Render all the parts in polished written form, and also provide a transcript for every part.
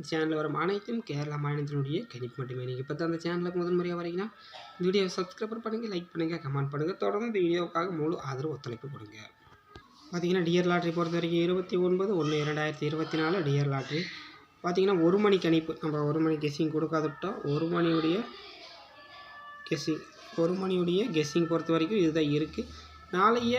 சேனலில் வரும் அனைத்தும் கேரளா மாநிலத்தினுடைய கணிப்பு மட்டுமே. நீங்கள் இப்போ தான் அந்த சேனலுக்கு முதல் முறையாக வரீங்கன்னா இந்த வீடியோவை சப்ஸ்கிரைப் பண்ணுங்கள், லைக் பண்ணுங்கள், கமெண்ட் பண்ணுங்கள். தொடர்ந்து இந்த வீடியோவுக்காக முழு ஆதரவு ஒத்துழைப்பு கொடுங்க. பார்த்தீங்கன்னா டியர் லாட்ரி பொறுத்த வரைக்கும் 29/1/2024 டியர் லாட்ரி பார்த்தீங்கன்னா 1 மணி கணிப்பு. நம்ம 1 மணி கெஸ்ஸிங் கொடுக்காத விட்டோம். 1 மணியுடைய கெஸ்ஸிங் பொறுத்த வரைக்கும் இதுதான் இருக்குது. நாளைய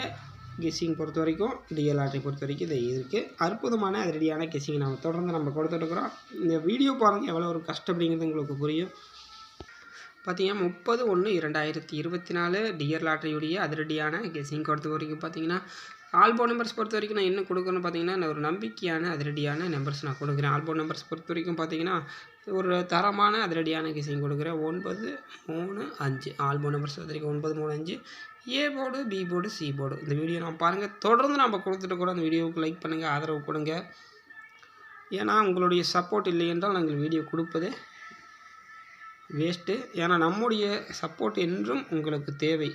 கெஸ்ஸிங் பொறுத்த வரைக்கும் டியர் லாட்ரி பொறுத்த வரைக்கும் இது இருக்குது. அற்புதமான அதிரடியான கெஸ்ஸிங் நம்ம தொடர்ந்து கொடுத்துட்ருக்குறோம். இந்த வீடியோ பாருங்கள் எவ்வளோ ஒரு கஷ்டம் அப்படிங்கிறது உங்களுக்கு புரியும். பார்த்தீங்கன்னா 30/1/2024 டியர் லாட்ரியுடைய அதிரடியான கெஸ்ஸிங் பொறுத்த வரைக்கும் பார்த்தீங்கன்னா ஆல்போ நம்பர்ஸ் பொறுத்த வரைக்கும் நான் என்ன கொடுக்குறேன்னு பார்த்தீங்கன்னா ஒரு நம்பிக்கையான அதிரடியான நம்பர்ஸ் நான் கொடுக்குறேன். ஆல்போ நம்பர்ஸ் பொறுத்த வரைக்கும் பார்த்தீங்கன்னா ஒரு தரமான அதிரடியான கெஸ்ஸிங் கொடுக்குறேன். 9, 3, 5 ஆல்போ நம்பர்ஸ் பொறுத்த வரைக்கும் 9, 3, 5 A board, B board, C board. இந்த வீடியோ நான் பாருங்கள், தொடர்ந்து நம்ம கொடுத்துட்டு கூட அந்த வீடியோவுக்கு லைக் பண்ணுங்கள், ஆதரவு கொடுங்க. ஏன்னா உங்களுடைய சப்போர்ட் இல்லை என்றால் நாங்கள் வீடியோ கொடுப்பதே வேஸ்ட்டு. ஏன்னா நம்முடைய சப்போர்ட் என்றும் உங்களுக்கு தேவை.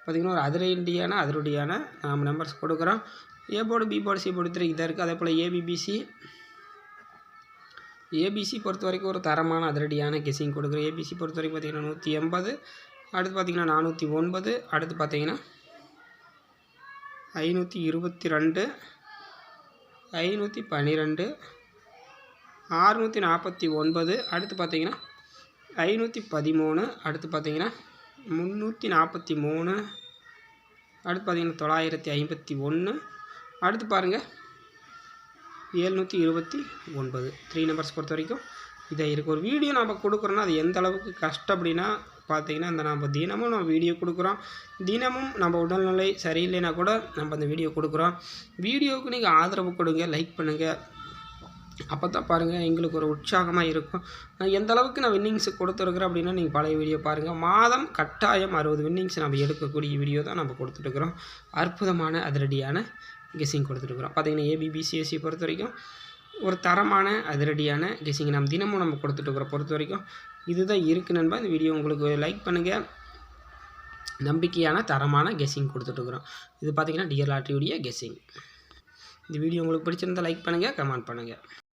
பார்த்திங்கன்னா ஒரு அதிரடியான நாம் நம்பர்ஸ் கொடுக்குறோம். A board, B board, C board 3 இதாக இருக்குது. அதே போல் ஏபிசி பொறுத்த வரைக்கும் ஒரு தரமான அதிரடியான கெஸ்ஸிங் கொடுக்குறோம். ஏபிசி பொறுத்த வரைக்கும் பார்த்திங்கன்னா 180, அடுத்து பார்த்திங்கன்னா 409, அடுத்து பார்த்திங்கன்னா 522, 512, 649, அடுத்து பார்த்திங்கன்னா 513, அடுத்து பார்த்திங்கன்னா 343, அடுத்து பார்த்திங்கன்னா 951, அடுத்து பாருங்கள் 729. 3 நம்பர்ஸ் பொறுத்த வரைக்கும் இதாக இருக்குது. ஒரு வீடியோ நம்ம கொடுக்குறோன்னா அது எந்த அளவுக்கு கஷ்டம் அப்படின்னா பார்த்திங்கன்னா நம்ம தினமும் நம்ம வீடியோ கொடுக்குறோம். தினமும் நம்ம உடல்நிலை சரியில்லைன்னா கூட நம்ம அந்த வீடியோ கொடுக்குறோம். வீடியோவுக்கு நீங்கள் ஆதரவு கொடுங்க, லைக் பண்ணுங்கள். அப்போ தான் பாருங்கள் எங்களுக்கு ஒரு உற்சாகமாக இருக்கும். நான் எந்த அளவுக்கு நான் வின்னிங்ஸ் கொடுத்துருக்குறேன் அப்படின்னா நீங்கள் பழைய வீடியோ பாருங்கள். மாதம் கட்டாயம் 60 வின்னிங்ஸ் நம்ம எடுக்கக்கூடிய வீடியோ தான் நம்ம கொடுத்துட்ருக்குறோம். அற்புதமான அதிரடியான கெஸ்ஸிங் கொடுத்துருக்குறோம். பார்த்திங்கன்னா ஏபிபிசிஎஸ்சி பொறுத்த வரைக்கும் ஒரு தரமான அதிரடியான கெஸ்ஸிங் நம்ம தினமும் கொடுத்துட்ருக்குறோம். பொறுத்த வரைக்கும் இதுதான் இருக்குது நண்பா. இந்த வீடியோ உங்களுக்கு லைக் பண்ணுங்கள். நம்பிக்கையான தரமான கெஸ்ஸிங் கொடுத்துட்ருக்குறோம். இது பார்த்திங்கன்னா டியர் லாட்ரியுடைய கெஸ்ஸிங். இந்த வீடியோ உங்களுக்கு பிடிச்சிருந்தால் லைக் பண்ணுங்கள், கமெண்ட் பண்ணுங்கள்.